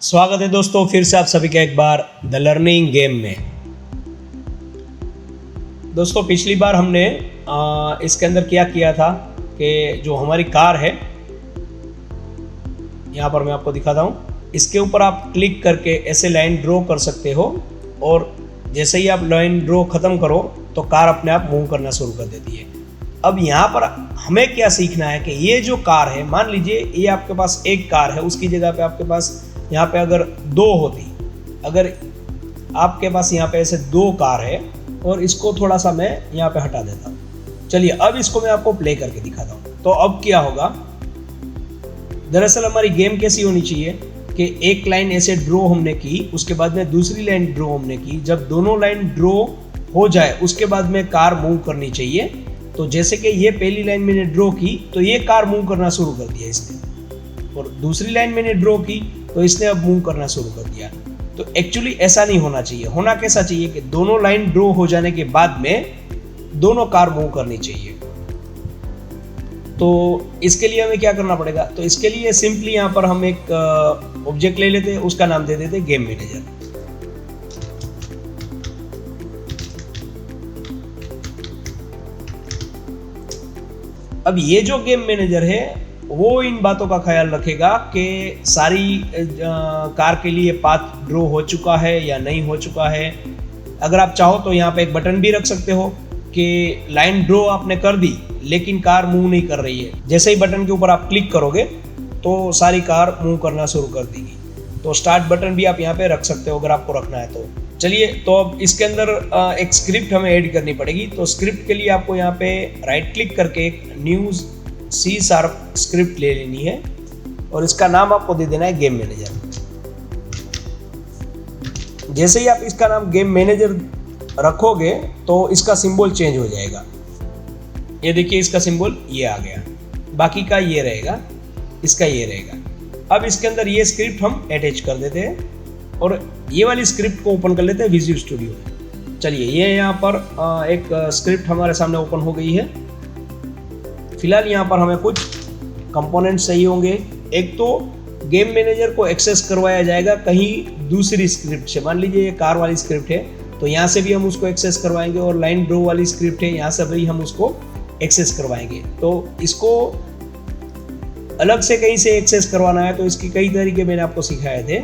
स्वागत है दोस्तों, फिर से आप सभी का एक बार द लर्निंग गेम में। दोस्तों पिछली बार हमने इसके अंदर क्या किया था कि जो हमारी कार है, यहाँ पर मैं आपको दिखाता हूँ, इसके ऊपर आप क्लिक करके ऐसे लाइन ड्रॉ कर सकते हो और जैसे ही आप लाइन ड्रॉ ख़त्म करो तो कार अपने आप मूव करना शुरू कर देती है। अब यहाँ पर हमें क्या सीखना है कि ये जो कार है, मान लीजिए ये आपके पास एक कार है, उसकी जगह पे आपके पास यहाँ पे अगर दो होती, अगर आपके पास यहाँ पे ऐसे दो कार है और इसको थोड़ा सा मैं यहाँ पे हटा देता हूँ। चलिए अब इसको मैं आपको प्ले करके दिखाता हूँ। तो अब क्या होगा, दरअसल हमारी गेम कैसी होनी चाहिए कि एक लाइन ऐसे ड्रॉ हमने की, उसके बाद में दूसरी लाइन ड्रॉ हमने की, जब दोनों लाइन ड्रॉ हो जाए उसके बाद में कार मूव करनी चाहिए। तो जैसे कि ये पहली लाइन मैंने ड्रॉ की तो ये कार मूव करना शुरू कर दिया इसने, और दूसरी लाइन मैंने ड्रॉ की तो इसने अब मूव करना शुरू कर दिया। तो एक्चुअली ऐसा नहीं होना चाहिए। होना कैसा चाहिए कि दोनों लाइन ड्रॉ हो जाने के बाद में दोनों कार मूव करनी चाहिए। तो इसके लिए हमें क्या करना पड़ेगा, तो इसके लिए सिंपली यहाँ पर हम एक ऑब्जेक्ट ले लेते हैं, उसका नाम दे देते गेम मैनेजर। अब ये जो गेम मैनेजर है वो इन बातों का ख्याल रखेगा कि सारी कार के लिए पाथ ड्रॉ हो चुका है या नहीं हो चुका है। अगर आप चाहो तो यहाँ पे एक बटन भी रख सकते हो कि लाइन ड्रॉ आपने कर दी लेकिन कार मूव नहीं कर रही है। जैसे ही बटन के ऊपर आप क्लिक करोगे तो सारी कार मूव करना शुरू कर देगी। तो स्टार्ट बटन भी आप यहाँ पे रख सकते हो अगर आपको रखना है तो। चलिए, तो अब इसके अंदर एक स्क्रिप्ट हमें ऐड करनी पड़ेगी। तो स्क्रिप्ट के लिए आपको यहाँ पे राइट क्लिक करके एक न्यू C# स्क्रिप्ट ले लेनी है और इसका नाम आपको दे देना है गेम मैनेजर। जैसे ही आप इसका नाम गेम मैनेजर रखोगे तो इसका सिंबल चेंज हो जाएगा। ये देखिए, इसका सिंबल ये आ गया, बाकी का ये रहेगा, इसका ये रहेगा। अब इसके अंदर ये स्क्रिप्ट हम अटैच कर देते हैं और ये वाली स्क्रिप्ट को ओपन कर लेते हैं विजुअल स्टूडियो। चलिए, ये यहाँ पर एक स्क्रिप्ट हमारे सामने ओपन हो गई है। फिलहाल यहाँ पर हमें कुछ कंपोनेंट चाहिए होंगे। एक तो गेम मैनेजर को एक्सेस करवाया जाएगा कहीं दूसरी स्क्रिप्ट से। मान लीजिए ये कार वाली स्क्रिप्ट है तो यहाँ से भी हम उसको एक्सेस करवाएंगे, और लाइन ड्रॉ वाली स्क्रिप्ट है यहाँ से भी हम उसको एक्सेस करवाएंगे। तो इसको अलग से कहीं से एक्सेस करवाना है तो इसकी कई तरीके मैंने आपको सिखाए थे।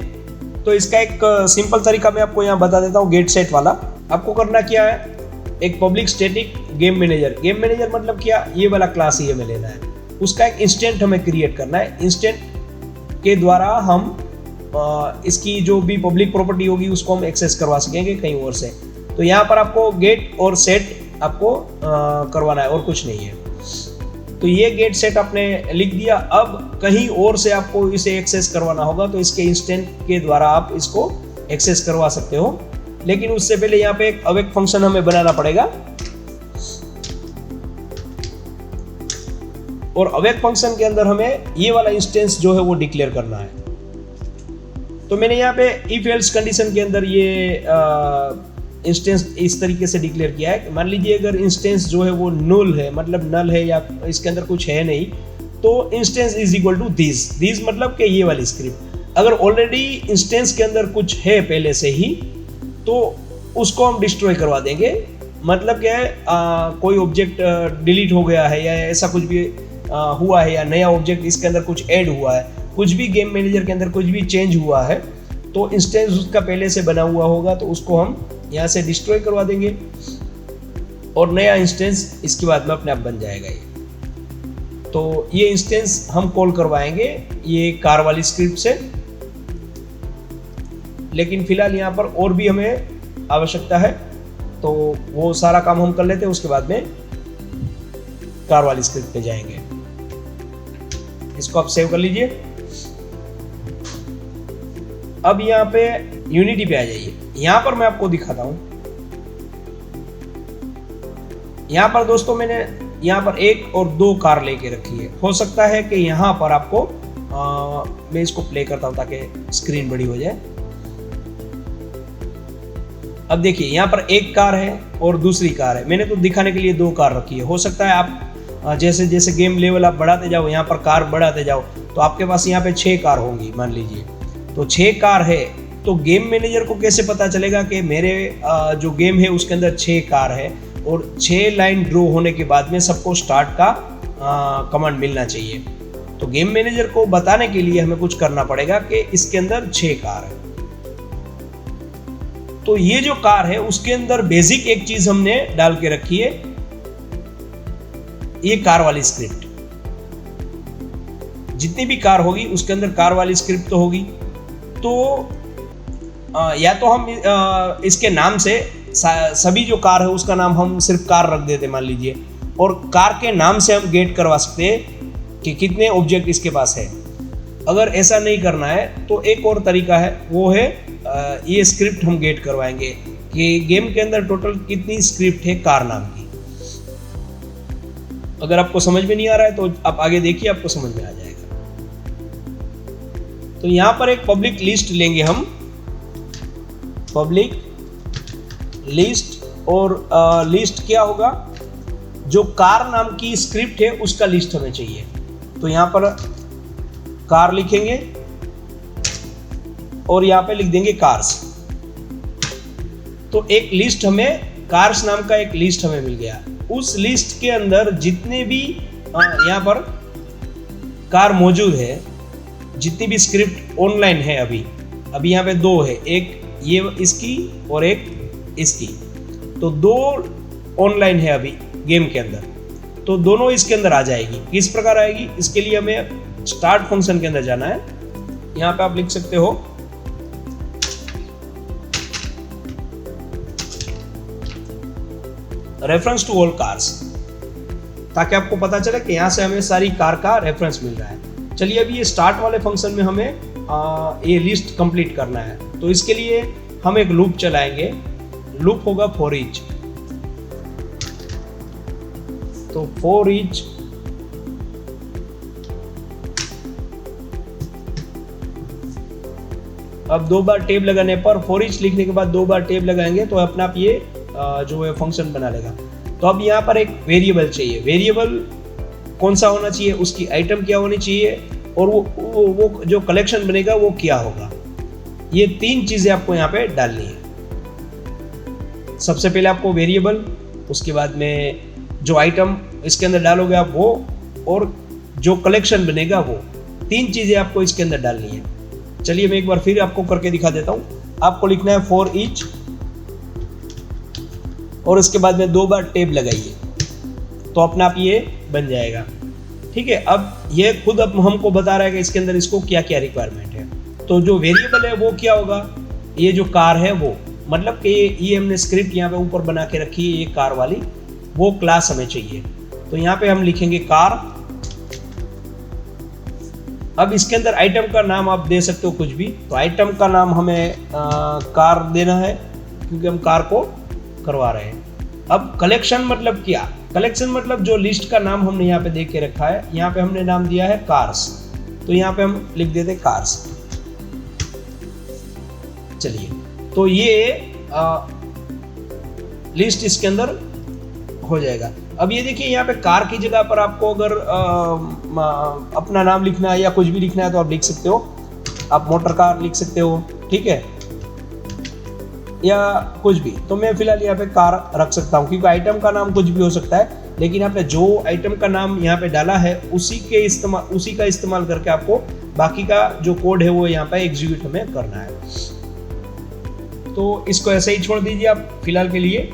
तो इसका एक सिंपल तरीका मैं आपको यहाँ बता देता हूँ, गेट सेट वाला। आपको करना क्या है, एक public static game manager. Game manager मतलब क्या, ये वाला क्लास ही हमें लेना है, उसका एक इंस्टेंट हमें क्रिएट करना है। इंस्टेंट के द्वारा हम इसकी जो भी पब्लिक प्रॉपर्टी होगी उसको हम एक्सेस करवा सकेंगे कहीं और से। तो यहाँ पर आपको गेट और सेट आपको करवाना है और कुछ नहीं है। तो ये गेट सेट आपने लिख दिया। अब कहीं और से आपको इसे एक्सेस करवाना होगा तो इसके इंस्टेंट के द्वारा आप इसको एक्सेस करवा सकते हो, लेकिन उससे पहले यहाँ पे एक अवेक फंक्शन हमें बनाना पड़ेगा। और अवेक फंक्शन के अंदर हमें ये वाला इंस्टेंस जो है वो डिक्लेयर करना है। तो मैंने यहाँ पे इफ एल्स कंडीशन के अंदर ये इंस्टेंस इस तरीके से डिक्लेयर किया है कि मान लीजिए अगर इंस्टेंस जो है वो null है, मतलब नल है या इसके अंदर कुछ है नहीं, तो instance is equal to this मतलब कि ये वाली स्क्रिप्ट। अगर ऑलरेडी इंस्टेंस के अंदर कुछ है पहले से ही तो उसको हम डिस्ट्रॉय करवा देंगे। मतलब क्या है, कोई ऑब्जेक्ट डिलीट हो गया है या ऐसा कुछ भी हुआ है, या नया ऑब्जेक्ट इसके अंदर कुछ ऐड हुआ है, कुछ भी गेम मैनेजर के अंदर कुछ भी चेंज हुआ है, तो इंस्टेंस उसका पहले से बना हुआ होगा तो उसको हम यहाँ से डिस्ट्रॉय करवा देंगे और नया इंस्टेंस इसके बाद में अपने आप बन जाएगा ये। तो ये इंस्टेंस हम कॉल करवाएंगे ये कार वाली स्क्रिप्ट से। लेकिन फिलहाल यहाँ पर और भी हमें आवश्यकता है तो वो सारा काम हम कर लेते हैं, उसके बाद में कार वाली स्क्रिप्ट पे जाएंगे। इसको आप सेव कर लीजिए। अब यहाँ पे यूनिटी पे आ जाइए। यहाँ पर मैं आपको दिखाता हूँ। यहाँ पर दोस्तों मैंने यहाँ पर एक और दो कार लेके रखी है। हो सकता है कि यहाँ पर आपको मैं इसको प्ले करता हूँ ताकि स्क्रीन बड़ी हो जाए। अब देखिए, यहाँ पर एक कार है और दूसरी कार है। मैंने तो दिखाने के लिए दो कार रखी है। हो सकता है आप जैसे जैसे गेम लेवल आप बढ़ाते जाओ, यहाँ पर कार बढ़ाते जाओ, तो आपके पास यहाँ पे 6 कार होंगी मान लीजिए। तो 6 कार है, तो गेम मैनेजर को कैसे पता चलेगा कि मेरे जो गेम है उसके अंदर 6 कार है और 6 लाइन ड्रॉ होने के बाद में सबको स्टार्ट का कमांड मिलना चाहिए। तो गेम मैनेजर को बताने के लिए हमें कुछ करना पड़ेगा कि इसके अंदर 6 कार है। तो ये जो कार है उसके अंदर बेसिक एक चीज हमने डाल के रखी है, ये कार वाली स्क्रिप्ट। जितनी भी कार होगी उसके अंदर कार वाली स्क्रिप्ट तो होगी। तो या तो हम इसके नाम से सभी जो कार है उसका नाम हम सिर्फ कार रख देते मान लीजिए, और कार के नाम से हम गेट करवा सकते हैं कि कितने ऑब्जेक्ट इसके पास है। अगर ऐसा नहीं करना है तो एक और तरीका है, वो है ये स्क्रिप्ट हम गेट करवाएंगे कि गेम के अंदर टोटल कितनी स्क्रिप्ट है कार नाम की। अगर आपको समझ में नहीं आ रहा है तो आप आगे देखिए, आपको समझ में आ जाएगा। तो यहां पर एक पब्लिक लिस्ट लेंगे हम, पब्लिक लिस्ट, और लिस्ट क्या होगा, जो कार नाम की स्क्रिप्ट है उसका लिस्ट हमें चाहिए। तो यहां पर कार लिखेंगे और यहां पे लिख देंगे कार्स। तो एक लिस्ट हमें, कार्स नाम का एक लिस्ट हमें मिल गया। उस लिस्ट के अंदर जितने भी यहां पर कार मौजूद है, जितनी भी स्क्रिप्ट ऑनलाइन है अभी यहां पे 2 है, एक ये इसकी और एक इसकी। तो 2 ऑनलाइन है अभी गेम के अंदर, तो दोनों इसके अंदर आ जाएगी। किस प्रकार आएगी, इसके लिए हमें स्टार्ट फंक्शन के अंदर जाना है। यहां पे आप लिख सकते हो रेफरेंस टू ऑल कार्स, ताकि आपको पता चले कि यहां से हमें सारी कार का रेफरेंस मिल रहा है। चलिए अभी ये स्टार्ट वाले फंक्शन में हमें ये लिस्ट कंप्लीट करना है। तो इसके लिए हम एक लूप चलाएंगे, लूप होगा फॉर ईच। तो फॉर ईच अब 2 बार टेब लगाने पर, फॉर ईच लिखने के बाद 2 बार टेब लगाएंगे तो अपने आप ये जो है फंक्शन बना लेगा। तो अब यहाँ पर एक वेरिएबल चाहिए। वेरिएबल कौन सा होना चाहिए, उसकी आइटम क्या होनी चाहिए, और वो जो कलेक्शन बनेगा वो क्या होगा। ये 3 चीजें आपको यहाँ पे डालनी है। सबसे पहले आपको वेरिएबल, उसके बाद में जो आइटम इसके अंदर डालोगे आप वो, और जो कलेक्शन बनेगा वो, 3 चीजें आपको इसके अंदर डालनी है। चलिए मैं एक बार फिर आपको करके दिखा देता हूँ। आपको लिखना है फॉर ईच और उसके बाद में 2 बार टेब लगाइए, तो अपने आप ये बन जाएगा। ठीक है, अब ये खुद अब हमको बता रहा है कि इसके अंदर इसको क्या क्या रिक्वायरमेंट है। तो जो वेरिएबल है वो क्या होगा, ये जो कार है वो, मतलब कि ये हमने स्क्रिप्ट यहाँ पे ऊपर बना के रखी है, ये कार वाली, वो क्लास हमें चाहिए। तो यहाँ पे हम लिखेंगे कार। अब इसके अंदर आइटम का नाम आप दे सकते हो कुछ भी। तो आइटम का नाम हमें कार देना है, क्योंकि हम कार को करवा रहे हैं। अब कलेक्शन मतलब क्या, कलेक्शन मतलब जो लिस्ट का नाम हमने यहाँ पे दे के रखा है, यहाँ पे हमने नाम दिया है कार्स, तो यहाँ पे हम लिख देते कार्स। चलिए, तो ये लिस्ट इसके अंदर हो जाएगा। अब ये देखिए, यहाँ पे कार की जगह पर आपको अगर अपना नाम लिखना है या कुछ भी लिखना है तो आप लिख सकते हो। आप मोटर कार लिख सकते हो, ठीक है, या कुछ भी। तो मैं फिलहाल यहाँ पे कार रख सकता हूँ, क्योंकि आइटम का नाम कुछ भी हो सकता है, लेकिन यहाँ पे जो आइटम का नाम यहाँ पे डाला है उसी का इस्तेमाल करके आपको बाकी का जो कोड है वो यहाँ पे एग्जीक्यूट हमें करना है। तो इसको ऐसे ही छोड़ दीजिए आप फिलहाल के लिए,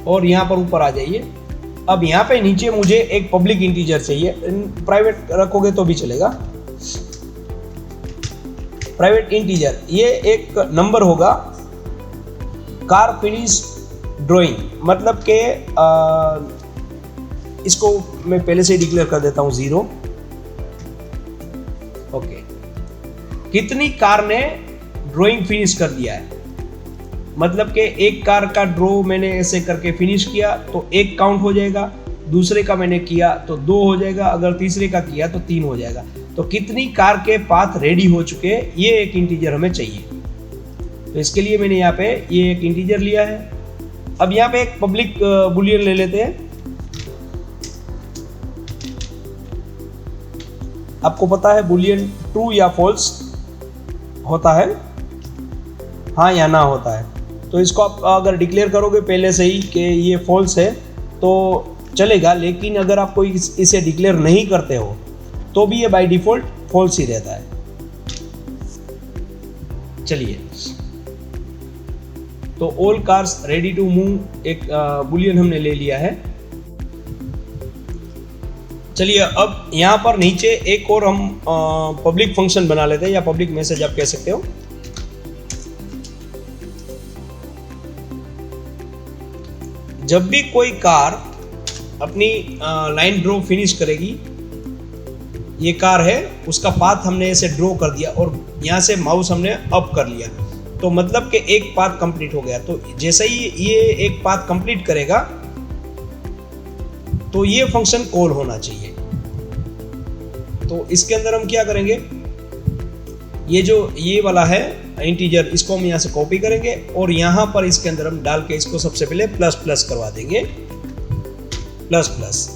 और यहाँ पर ऊपर आ जाइए। अब यहाँ पे नीचे मुझे एक पब्लिक इंटीजर चाहिए, प्राइवेट रखोगे तो भी चलेगा। प्राइवेट इंटीजर, ये एक नंबर होगा, कार फिनिश ड्राइंग, मतलब के इसको मैं पहले से डिक्लेयर कर देता हूं 0। ओके, कितनी कार ने ड्राइंग फिनिश कर दिया है, मतलब कि एक कार का ड्रॉ मैंने ऐसे करके फिनिश किया तो 1 काउंट हो जाएगा, दूसरे का मैंने किया तो 2 हो जाएगा, अगर तीसरे का किया तो 3 हो जाएगा। तो कितनी कार के पाथ रेडी हो चुके हैं, ये एक इंटीजर हमें चाहिए। तो इसके लिए मैंने यहाँ पे ये एक इंटीजर लिया है। अब यहाँ पे एक पब्लिक बुलियन ले लेते हैं। आपको पता है बुलियन ट्रू या फॉल्स होता है, हाँ या ना होता है। तो इसको आप अगर डिक्लेयर करोगे पहले से ही कि ये फॉल्स है तो चलेगा, लेकिन अगर आप कोई इसे डिक्लेयर नहीं करते हो तो भी ये बाय डिफ़ॉल्ट फॉल्स ही रहता है। चलिए, तो all cars ready to move एक बुलियन हमने ले लिया है। चलिए, अब यहाँ पर नीचे एक और हम पब्लिक फंक्शन बना लेते हैं, या पब्लिक मैसेज आप कह सकते हो। जब भी कोई कार अपनी लाइन ड्रॉ फिनिश करेगी, ये कार है, उसका पाथ हमने ऐसे ड्रॉ कर दिया और यहाँ से माउस हमने अप कर लिया, तो मतलब कि एक पाथ कंप्लीट हो गया। तो जैसे ही ये एक पाथ कंप्लीट करेगा तो ये फंक्शन कॉल होना चाहिए। तो इसके अंदर हम क्या करेंगे, ये जो ये वाला है इंटीजर, इसको हम यहाँ से कॉपी करेंगे और यहाँ पर इसके अंदर हम डाल के इसको सबसे पहले प्लस प्लस करवा देंगे, प्लस प्लस,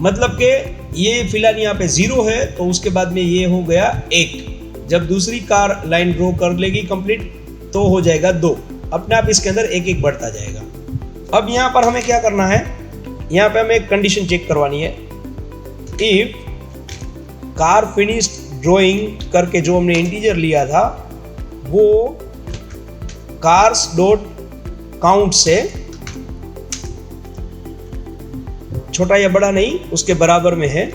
मतलब कि ये फिलहाल यहाँ पे 0 है, तो उसके बाद में ये हो गया 1। जब दूसरी कार लाइन ड्रॉ कर लेगी कंप्लीट तो हो जाएगा 2, अपने आप इसके अंदर एक एक बढ़ता जाएगा। अब यहाँ पर हमें क्या करना है, यहाँ पे हमें एक कंडीशन चेक करवानी है। इफ कार फिनिश्ड ड्राइंग करके जो हमने इंटीजर लिया था वो कार्स डॉट काउंट से छोटा या बड़ा नहीं, उसके बराबर में है,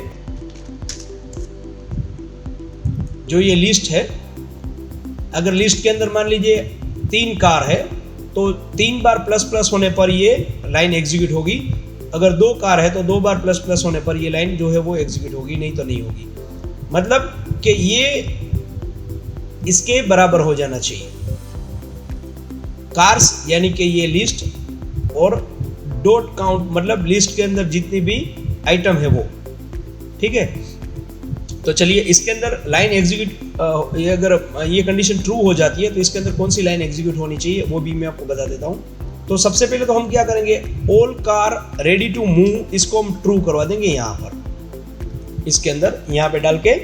जो ये लिस्ट है। अगर लिस्ट के अंदर मान लीजिए 3 कार है तो 3 बार प्लस प्लस होने पर ये लाइन एग्जीक्यूट होगी। अगर 2 कार है तो 2 बार प्लस प्लस होने पर ये लाइन जो है वो एग्जीक्यूट होगी, नहीं तो नहीं होगी। मतलब कि ये इसके बराबर हो जाना चाहिए। कार्स यानी कि ये लिस्ट, और डॉट काउंट मतलब लिस्ट के अंदर जितनी भी आइटम है वो, ठीक है। तो चलिए, इसके अंदर लाइन एग्जीक्यूट, अगर ये कंडीशन ट्रू हो जाती है तो इसके अंदर कौन सी लाइन एग्जीक्यूट होनी चाहिए वो भी मैं आपको बता देता हूँ। तो सबसे पहले तो हम क्या करेंगे, all car ready to move, इसको हम ट्रू करवा देंगे यहाँ पर, इसके अंदर यहाँ पे डाल के।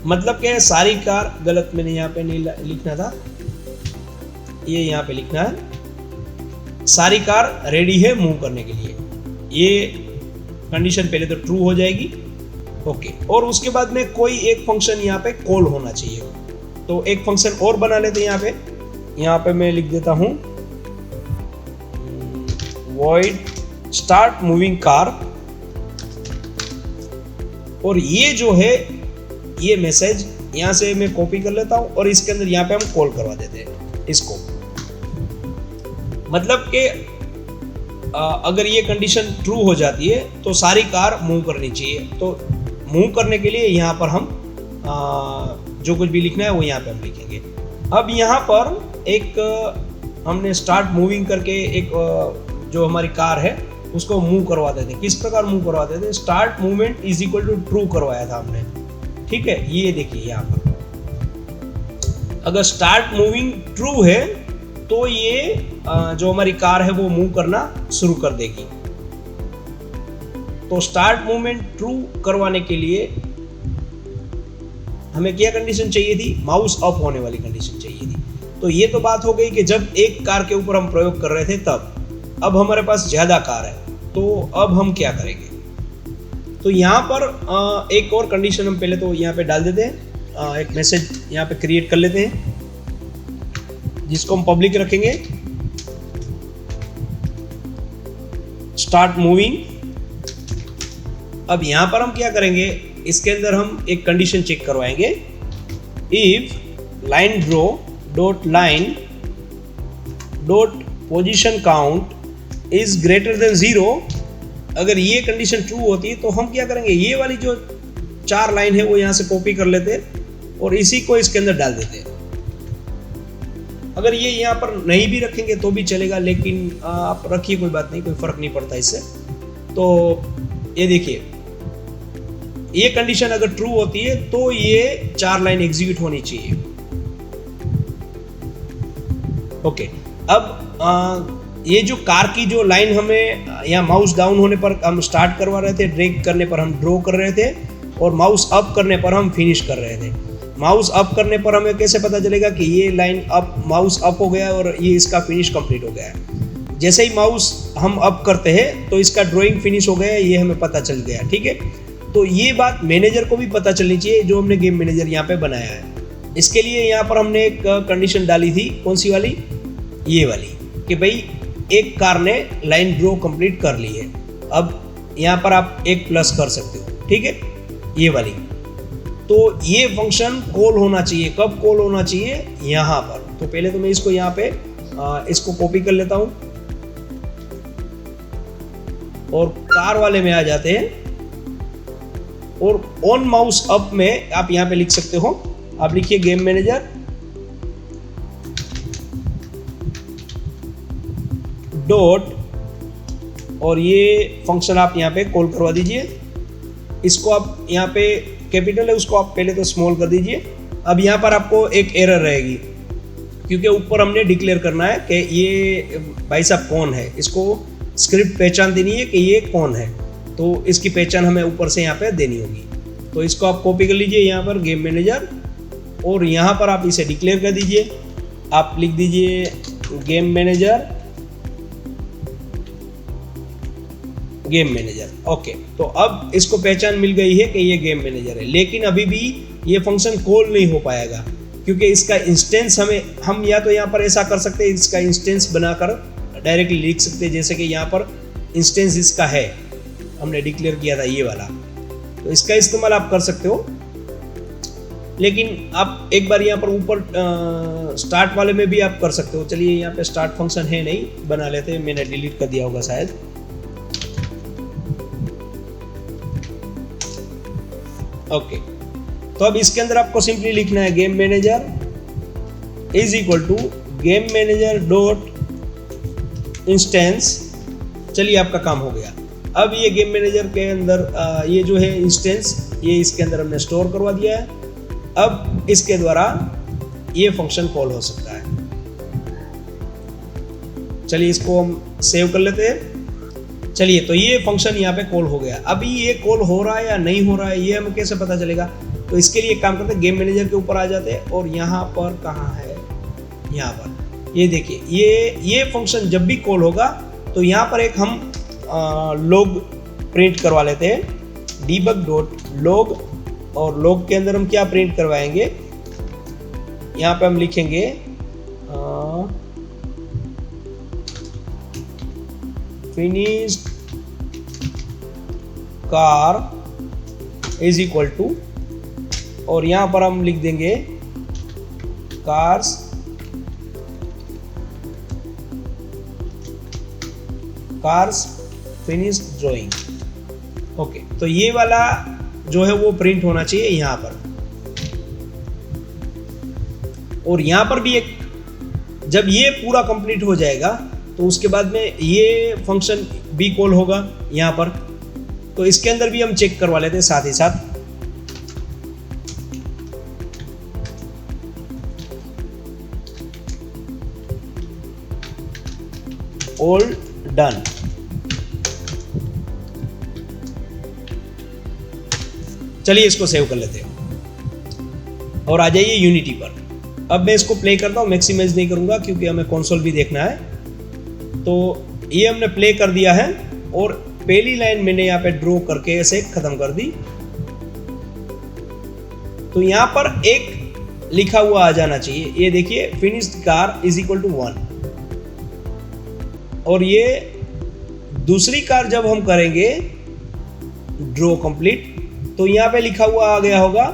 मतलब कि सारी कार, गलत मैंने यहाँ पे नहीं लिखना था, ये यहाँ पे लिखना है सारी कार रेडी है मूव करने के लिए। ये कंडीशन पहले तो ट्रू हो जाएगी, ओके। और उसके बाद में कोई एक फंक्शन यहाँ पे कॉल होना चाहिए, तो एक फंक्शन और बना लेते हैं। यहाँ पे मैं लिख देता हूँ void start moving car, और ये जो है ये मैसेज यहाँ से मैं कॉपी कर लेता हूँ और इसके अंदर यहाँ पे हम कॉल करवा देते हैं इसको। मतलब कि अगर ये कंडीशन ट्रू हो जाती है तो सारी कार मूव करनी चाहिए। तो मूव करने के लिए यहाँ पर हम जो कुछ भी लिखना है वो यहाँ पे हम लिखेंगे। अब यहाँ पर एक हमने स्टार्ट मूविंग करके एक जो हमारी कार है उसको मूव करवा देते हैं। किस प्रकार मूव करवा देते हैं, start movement is equal to true करवाया था हमने, ठीक है। ये देखिए यहाँ पर अगर स्टार्ट मूविंग ट्रू है तो ये जो हमारी कार है वो मूव करना शुरू कर देगी। तो स्टार्ट मूवमेंट ट्रू करवाने के लिए हमें क्या कंडीशन चाहिए थी, माउस अप होने वाली कंडीशन चाहिए थी। तो ये तो बात हो गई कि जब एक कार के ऊपर हम प्रयोग कर रहे थे तब। अब हमारे पास ज्यादा कार है तो अब हम क्या करेंगे, तो यहाँ पर एक और कंडीशन हम पहले तो यहाँ पे डाल देते हैं। एक मैसेज यहाँ पे क्रिएट कर लेते हैं जिसको हम पब्लिक रखेंगे, स्टार्ट मूविंग। अब यहाँ पर हम क्या करेंगे, इसके अंदर हम एक कंडीशन चेक करवाएंगे। If line draw dot line dot position count is greater than 0, अगर ये कंडीशन ट्रू होती है तो हम क्या करेंगे, ये वाली जो 4 लाइन है वो यहाँ से कॉपी कर लेते हैं और इसी को इसके अंदर डाल देते हैं। अगर ये यहाँ पर नहीं भी रखेंगे तो भी चलेगा, लेकिन आप रखिए, कोई बात नहीं, कोई फर्क नहीं पड़ता इससे। तो ये देखिए, ये कंडीशन अगर ट्रू होती है तो ये 4 लाइन एग्जीक्यूट होनी चाहिए, ओके। अब ये जो कार की जो लाइन हमें यहाँ माउस डाउन होने पर हम स्टार्ट करवा रहे थे, ड्रैग करने पर हम ड्रॉ कर रहे थे, और माउस अप करने पर हम फिनिश कर रहे थे। माउस अप करने पर हमें कैसे पता चलेगा कि ये लाइन अप, माउस अप हो गया और ये इसका फिनिश कंप्लीट हो गया है। जैसे ही माउस हम अप करते हैं तो इसका ड्राइंग फिनिश हो गया, ये हमें पता चल गया। ठीक है, तो ये बात मैनेजर को भी पता चलनी चाहिए जो हमने गेम मैनेजर यहाँ पे बनाया है। इसके लिए यहाँ पर हमने एक कंडीशन डाली थी, कौन सी वाली, ये वाली, कि भाई एक कार ने लाइन ड्रॉ कंप्लीट कर ली है। अब यहाँ पर आप एक प्लस कर सकते हो, ठीक है, ये वाली। तो ये फंक्शन कॉल होना चाहिए, कब कॉल होना चाहिए, यहाँ पर। तो पहले तो मैं इसको यहाँ पे इसको कॉपी कर लेता हूँ और कार वाले में आ जाते हैं, और ऑन माउस अप में आप यहाँ पे लिख सकते हो, आप लिखिए गेम मैनेजर डॉट, और ये फंक्शन आप यहाँ पे कॉल करवा दीजिए। इसको आप यहाँ पे कैपिटल है, उसको आप पहले तो स्मॉल कर दीजिए। अब यहाँ पर आपको एक एरर रहेगी, क्योंकि ऊपर हमने डिक्लेयर करना है कि ये भाई साहब कौन है। इसको स्क्रिप्ट पहचान देनी है कि ये कौन है, तो इसकी पहचान हमें ऊपर से यहाँ पे देनी होगी। तो इसको आप कॉपी कर लीजिए यहाँ पर गेम मैनेजर, और यहाँ पर आप इसे डिक्लेयर कर दीजिए। आप लिख दीजिए game manager, game manager. Okay, तो अब इसको पहचान मिल गई है कि ये गेम मैनेजर है, लेकिन अभी भी ये फंक्शन कॉल नहीं हो पाएगा, क्योंकि इसका इंस्टेंस हम या तो यहाँ पर ऐसा कर सकते हैं, इसका इंस्टेंस बनाकर डायरेक्टली लिख सकते हैं, जैसे कि यहाँ पर इंस्टेंस इसका है, हमने डिक्लेयर किया था ये वाला, तो इसका इस्तेमाल आप कर सकते हो। लेकिन आप एक बार यहाँ पर ऊपर स्टार्ट वाले में भी आप कर सकते हो। चलिए, यहाँ पे स्टार्ट फंक्शन है नहीं, बना लेते हैं, मैंने डिलीट कर दिया होगा शायद। ओके, तो अब इसके अंदर आपको सिंपली लिखना है game manager is equal to game manager dot instance. चलिए, आपका काम हो गया। अब ये गेम मैनेजर के अंदर ये जो है इंस्टेंस, ये इसके अंदर हमने स्टोर करवा दिया है। अब इसके द्वारा ये फंक्शन कॉल हो सकता है। चलिए, इसको हम सेव कर लेते हैं। चलिए, तो ये फंक्शन यहाँ पे कॉल हो गया। अभी ये कॉल हो रहा है या नहीं हो रहा है, ये हमें कैसे पता चलेगा? तो इसके लिए एक काम करते हैं, गेम मैनेजर के ऊपर आ जाते हैं, और यहाँ पर कहाँ है, यहाँ पर ये देखिए, ये फंक्शन जब भी कॉल होगा तो यहाँ पर एक हम लॉग प्रिंट करवा लेते हैं, debug डॉट लॉग, और लॉग के अंदर हम क्या प्रिंट करवाएंगे, यहाँ पे हम लिखेंगे finished car is equal to, और यहाँ पर हम लिख देंगे कार्स फिनिश्ड ड्राइंग। ओके, तो ये वाला जो है वो प्रिंट होना चाहिए यहाँ पर, और यहाँ पर भी एक, जब ये पूरा कंप्लीट हो जाएगा तो उसके बाद में ये फंक्शन भी कॉल होगा यहाँ पर। तो इसके अंदर भी हम चेक करवा लेते हैं साथ ही साथ। All done. चलिए, इसको सेव कर लेते हैं और आ जाइए यूनिटी पर। अब मैं इसको प्ले करता हूँ, मैक्सिमाइज नहीं करूंगा क्योंकि हमें कंसोल भी देखना है। तो ये हमने प्ले कर दिया है, और पहली लाइन मैंने यहाँ पे ड्रॉ करके ऐसे खत्म कर दी। तो यहाँ पर एक लिखा हुआ आ जाना चाहिए, ये देखिए, finished car is equal to 1। और ये दूसरी कार जब हम करेंगे ड्रॉ कंप्लीट, तो यहाँ पे लिखा हुआ आ गया होगा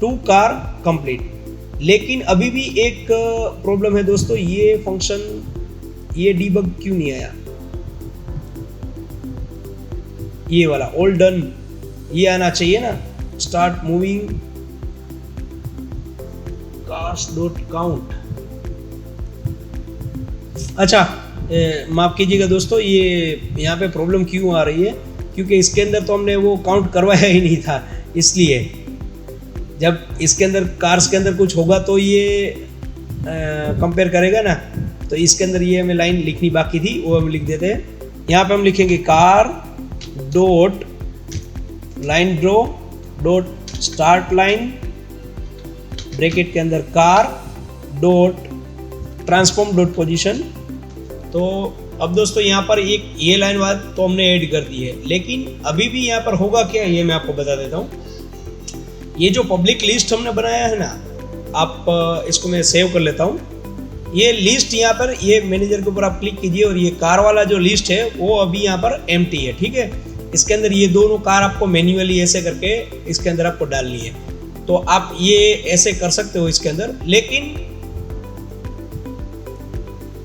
2 कार कंप्लीट। लेकिन अभी भी एक प्रॉब्लम है दोस्तों, ये फंक्शन, ये डीबग क्यों नहीं आया, ये वाला ऑल डन, ये आना चाहिए ना। Start moving cars dot count. अच्छा, माफ कीजिएगा दोस्तों, ये यहाँ पे प्रॉब्लम क्यों आ रही है, क्योंकि इसके अंदर तो हमने वो काउंट करवाया ही नहीं था। इसलिए जब इसके अंदर कार्स के अंदर कुछ होगा तो ये कंपेयर करेगा ना, तो इसके अंदर ये हमें लाइन लिखनी बाकी थी, वो हम लिख देते हैं। यहाँ पे हम लिखेंगे car dot line draw dot start line bracket के अंदर car dot transform dot position. तो अब दोस्तों यहाँ पर एक ये लाइन बाद तो हमने ऐड कर दी है, लेकिन अभी भी यहाँ पर होगा क्या ये मैं आपको बता देता हूँ। ये जो पब्लिक लिस्ट हमने बनाया है ना, आप इसको मैं सेव कर लेता हूँ। ये लिस्ट यहाँ पर ये मैनेजर के ऊपर आप क्लिक कीजिए और ये कार वाला जो लिस्ट है वो अभी यहाँ पर एम्प्टी है, ठीक है। इसके अंदर ये दोनों कार आपको मैन्युअली ऐसे करके इसके अंदर आपको डालनी है, तो आप ये ऐसे कर सकते हो इसके अंदर। लेकिन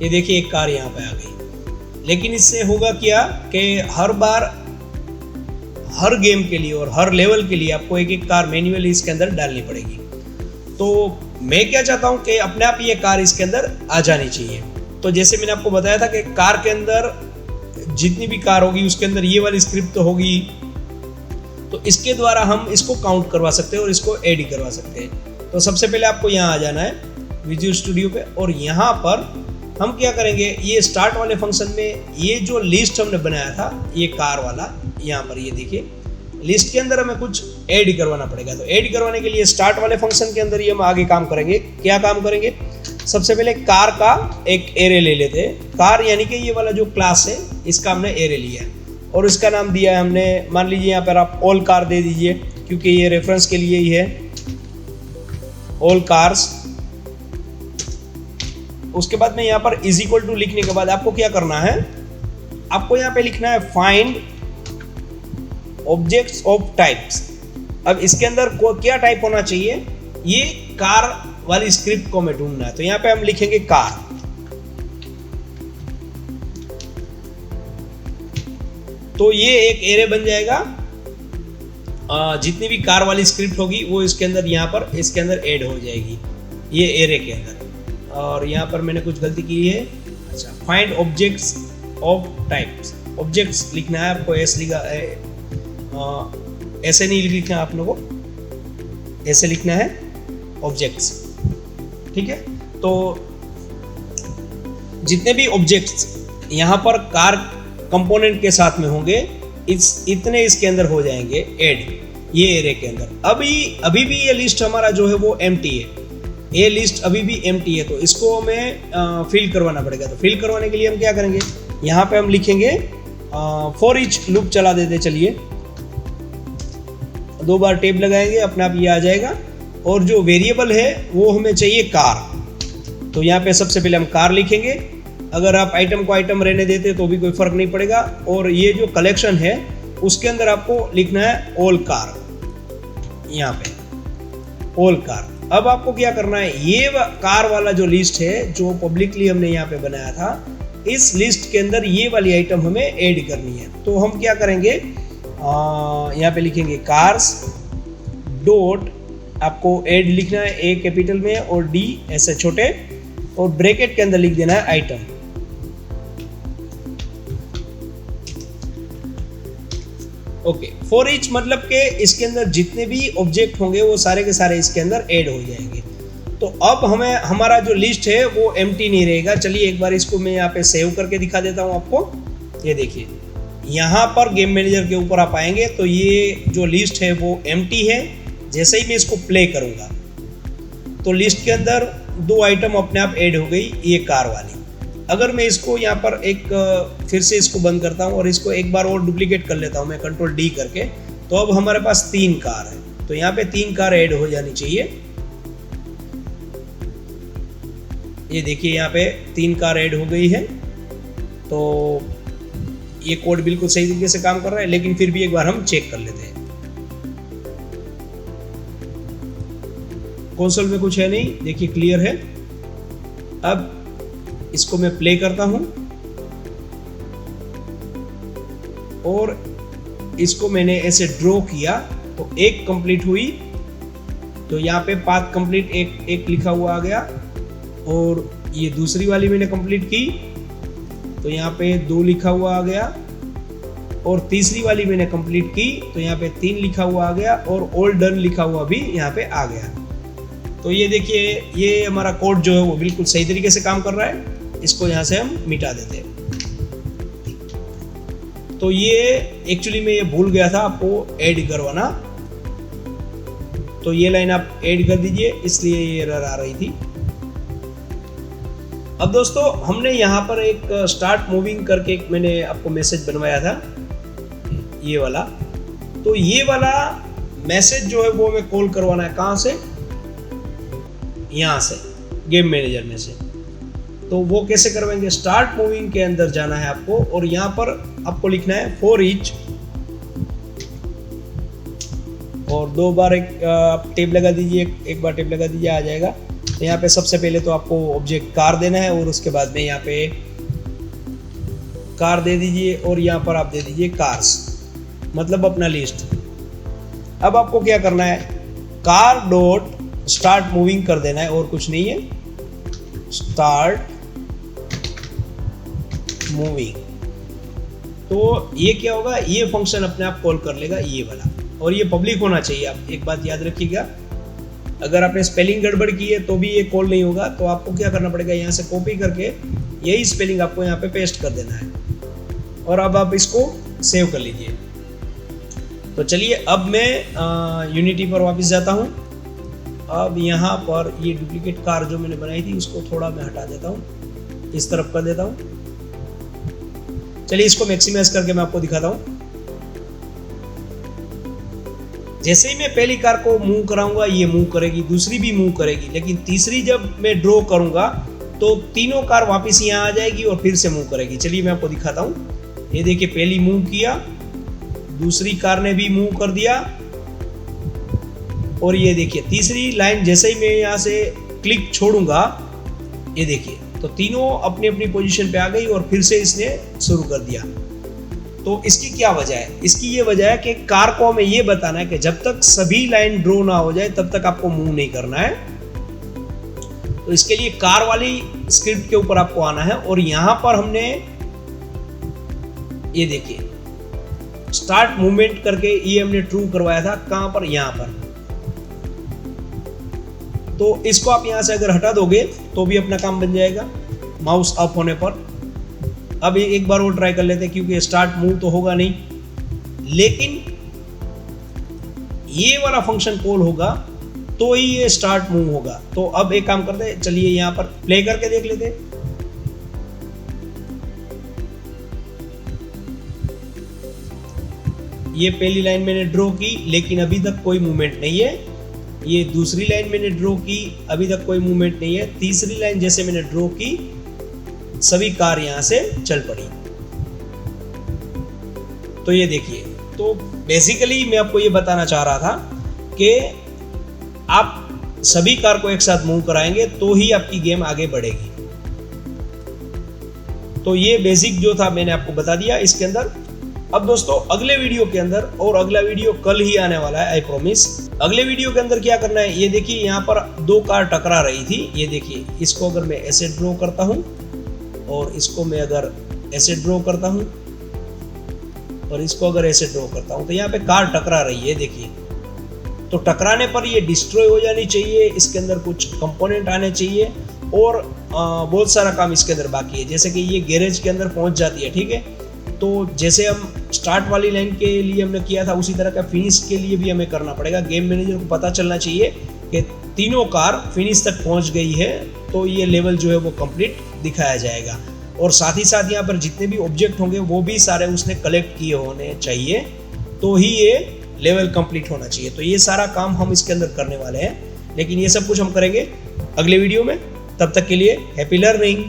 ये देखिए एक कार यहाँ पे आ गई, लेकिन इससे होगा क्या कि हर बार हर गेम के लिए और हर लेवल के लिए आपको एक एक कार मैन्युअली इसके अंदर डालनी पड़ेगी। तो मैं क्या चाहता हूँ कि अपने आप ये कार इसके अंदर आ जानी चाहिए। तो जैसे मैंने आपको बताया था कि कार के अंदर जितनी भी कार होगी उसके अंदर ये वाली स्क्रिप्ट तो होगी, तो इसके द्वारा हम इसको काउंट करवा सकते हैं और इसको एड करवा सकते हैं। तो सबसे पहले आपको यहाँ आ जाना है विजुअल स्टूडियो पे, और यहाँ पर हम क्या करेंगे, ये स्टार्ट वाले फंक्शन में ये जो लिस्ट हमने बनाया था ये कार वाला, यहाँ पर ये देखिए लिस्ट के अंदर हमें कुछ ऐड करवाना पड़ेगा। तो ऐड करवाने के लिए स्टार्ट वाले फंक्शन के अंदर ही हम आगे काम करेंगे। क्या काम करेंगे, सबसे पहले कार का एक एरे ले लेते हैं। कार यानी कि ये वाला जो क्लास है इसका हमने एरे लिया है और इसका नाम दिया है हमने, मान लीजिए यहाँ पर आप ऑल कार दे दीजिए क्योंकि ये रेफरेंस के लिए ही है, ऑल कार्स। उसके बाद में यहाँ पर इज इक्वल टू लिखने के बाद आपको क्या करना है, आपको यहाँ पे लिखना है फाइंड ऑब्जेक्ट्स ऑफ टाइप्स। अब इसके अंदर क्या टाइप होना चाहिए, ये कार वाली स्क्रिप्ट को हमें ढूंढना है। तो यहाँ पे हम लिखेंगे कार, तो ये एक एरे बन जाएगा। जितनी भी कार वाली स्क्रिप्ट होगी वो इसके अंदर यहाँ पर इसके अंदर ऐड हो जाएगी ये एरे के अंदर। और यहाँ पर मैंने कुछ गलती की है, अच्छा find objects of types, objects लिखना है आपको, ऐसे लिखा ऐसे नहीं लिखना है आप लोगों को, ऐसे लिखना है ऑब्जेक्ट्स, ठीक है। तो जितने भी ऑब्जेक्ट्स यहाँ पर कार कंपोनेंट के साथ में होंगे इतने इसके अंदर हो जाएंगे ऐड ये एरे के अंदर। अभी भी ये लिस्ट हमारा जो है वो एम्प्टी है, ये लिस्ट अभी भी एम्प्टी है, तो इसको हमें फिल करवाना पड़ेगा। तो फिल करवाने के लिए हम क्या करेंगे, यहाँ पे हम लिखेंगे फॉर ईच लूप चला देते, चलिए 2 बार टेब लगाएंगे, अपने आप ये आ जाएगा। और जो वेरिएबल है वो हमें चाहिए कार, तो यहाँ पे सबसे पहले हम कार लिखेंगे। अगर आप आइटम को आइटम रहने देते तो भी कोई फर्क नहीं पड़ेगा। और ये जो कलेक्शन है उसके अंदर आपको लिखना है ऑल कार, यहाँ पे ऑल कार। अब आपको क्या करना है, ये कार वाला जो लिस्ट है जो पब्लिकली हमने यहाँ पे बनाया था, इस लिस्ट के अंदर ये वाली आइटम हमें ऐड करनी है। तो हम क्या करेंगे, यहाँ पे लिखेंगे कार्स डॉट, आपको ऐड लिखना है ए कैपिटल में और डी ऐसे छोटे, और ब्रैकेट के अंदर लिख देना है आइटम। ओके, फॉर ईच मतलब के इसके अंदर जितने भी ऑब्जेक्ट होंगे वो सारे के सारे इसके अंदर ऐड हो जाएंगे। तो अब हमें हमारा जो लिस्ट है वो एम्प्टी नहीं रहेगा। चलिए एक बार इसको मैं यहाँ पे सेव करके दिखा देता हूँ आपको। ये देखिए यहाँ पर गेम मैनेजर के ऊपर आप आएंगे तो ये जो लिस्ट है वो एम्प्टी है। जैसे ही मैं इसको प्ले करूँगा तो लिस्ट के अंदर 2 आइटम अपने आप ऐड हो गई, ये कार वाली। अगर मैं इसको यहाँ पर एक फिर से इसको बंद करता हूँ और इसको एक बार और डुप्लीकेट कर लेता हूँ मैं कंट्रोल डी करके, तो अब हमारे पास 3 कार है। तो यहाँ पे 3 कार ऐड हो जानी चाहिए। ये देखिए यहाँ पे 3 कार ऐड हो गई है। तो ये कोड बिल्कुल सही तरीके से काम कर रहा है, लेकिन फिर भी एक बार हम चेक कर लेते हैं। कंसोल में कुछ है नहीं, देखिए क्लियर है। अब इसको मैं प्ले करता हूं और इसको मैंने ऐसे ड्रॉ किया तो एक कंप्लीट हुई। तो यहाँ पे पाथ कंप्लीट एक लिखा हुआ आ गया, और ये दूसरी वाली मैंने कंप्लीट की तो यहाँ पे 2 लिखा हुआ आ गया, और तीसरी वाली मैंने कंप्लीट की तो यहाँ पे 3 लिखा हुआ आ गया, और ऑल डन लिखा हुआ भी यहाँ पे आ गया। तो ये देखिए ये हमारा कोड जो है वो बिल्कुल सही तरीके से काम कर रहा है। इसको यहाँ से हम मिटा देते हैं। तो ये एक्चुअली मैं ये भूल गया था आपको ऐड करवाना, तो ये लाइन आप ऐड कर दीजिए, इसलिए ये एरर आ रही थी। अब दोस्तों हमने यहाँ पर एक स्टार्ट मूविंग करके एक मैंने आपको मैसेज बनवाया था, ये वाला। तो ये वाला मैसेज जो है वो हमें कॉल करवाना है, कहाँ से? यहाँ से, गेम मैनेजर में से। तो वो कैसे करवाएंगे? स्टार्ट मूविंग के अंदर जाना है आपको और यहाँ पर आपको लिखना है फॉर ईच, और 2 बार एक टेप लगा दीजिए, एक बार टेप लगा दीजिए, आ जाएगा। तो यहाँ पे सबसे पहले तो आपको ऑब्जेक्ट कार देना है और उसके बाद में यहाँ पे कार दे दीजिए और यहाँ पर आप दे दीजिए कार्स, मतलब अपना लिस्ट। अब आपको क्या करना है? कार डॉट स्टार्ट मूविंग कर देना है और कुछ नहीं है, स्टार्ट मूविंग। तो ये क्या होगा? ये फंक्शन अपने आप कॉल कर लेगा, ये वाला, और ये पब्लिक होना चाहिए। आप एक बात याद रखिएगा, अगर आपने स्पेलिंग गड़बड़ की है तो भी ये कॉल नहीं होगा। तो आपको क्या करना पड़ेगा? यहाँ से कॉपी करके यही स्पेलिंग आपको यहाँ पे पेस्ट कर देना है और अब आप इसको सेव कर लीजिए। तो चलिए अब मैं यूनिटी पर वापस जाता हूँ। अब यहाँ पर ये डुप्लीकेट कार जो मैंने बनाई थी उसको थोड़ा मैं हटा देता हूँ, इस तरफ कर देता हूँ। चलिए इसको मैक्सिमाइज करके मैं आपको दिखाता हूँ। जैसे ही मैं पहली कार को मूव कराऊंगा ये मूव करेगी, दूसरी भी मूव करेगी, लेकिन तीसरी जब मैं ड्रॉ करूंगा तो तीनों कार वापस यहाँ आ जाएगी और फिर से मूव करेगी। चलिए मैं आपको दिखाता हूँ। ये देखिए, पहली मूव किया, दूसरी कार ने भी मूव कर दिया, और ये देखिए तीसरी लाइन जैसे ही मैं यहाँ से क्लिक छोड़ूंगा, ये देखिए तो तीनों अपनी अपनी पोजीशन पे आ गई और फिर से इसने शुरू कर दिया। तो इसकी क्या वजह है? इसकी ये वजह है कि कार को हमें ये बताना है कि जब तक सभी लाइन ड्रॉ ना हो जाए तब तक आपको मूव नहीं करना है। तो इसके लिए कार वाली स्क्रिप्ट के ऊपर आपको आना है और यहां पर हमने ये देखिए स्टार्ट मूवमेंट करके ये हमने ट्रू करवाया था। कहां पर? यहां पर। तो इसको आप यहां से अगर हटा दोगे तो भी अपना काम बन जाएगा माउस अप होने पर। अब एक बार और ट्राई कर लेते हैं, क्योंकि स्टार्ट मूव तो होगा नहीं, लेकिन ये वाला फंक्शन कॉल होगा तो ही ये स्टार्ट मूव होगा। तो अब एक काम करते हैं, चलिए यहां पर प्ले करके देख लेते हैं। ये पहली लाइन मैंने ड्रॉ की लेकिन अभी तक कोई मूवमेंट नहीं है। ये दूसरी लाइन मैंने ड्रॉ की, अभी तक कोई मूवमेंट नहीं है। तीसरी लाइन जैसे मैंने ड्रॉ की, सभी कार यहां से चल पड़ी। तो ये देखिए, तो बेसिकली मैं आपको ये बताना चाह रहा था कि आप सभी कार को एक साथ मूव कराएंगे तो ही आपकी गेम आगे बढ़ेगी। तो ये बेसिक जो था मैंने आपको बता दिया इसके अंदर। अब दोस्तों अगले वीडियो के अंदर, और अगला वीडियो कल ही आने वाला है, आई प्रॉमिस। अगले वीडियो के अंदर क्या करना है, ये देखिए यहाँ पर 2 कार टकरा रही थी। ये देखिए, इसको अगर मैं ऐसे ड्रॉ करता हूँ और इसको मैं अगर ऐसे ड्रॉ करता हूँ और इसको अगर ऐसे ड्रॉ करता हूँ, तो यहाँ पे कार टकरा रही है। देखिए, तो टकराने पर ये डिस्ट्रॉय हो जानी चाहिए, इसके अंदर कुछ कंपोनेंट आने चाहिए और बहुत सारा काम इसके अंदर बाकी है। जैसे कि ये गैरेज के अंदर पहुँच जाती है, ठीक है। तो जैसे हम स्टार्ट वाली लाइन के लिए हमने किया था, उसी तरह का फिनिश के लिए भी हमें करना पड़ेगा। गेम मैनेजर को पता चलना चाहिए कि तीनों कार फिनिश तक पहुंच गई है, तो ये लेवल जो है वो कंप्लीट दिखाया जाएगा। और साथ ही साथ यहाँ पर जितने भी ऑब्जेक्ट होंगे वो भी सारे उसने कलेक्ट किए होने चाहिए, तो ही ये लेवल कंप्लीट होना चाहिए। तो ये सारा काम हम इसके अंदर करने वाले हैं, लेकिन ये सब कुछ हम करेंगे अगले वीडियो में। तब तक के लिए हैप्पी लर्निंग।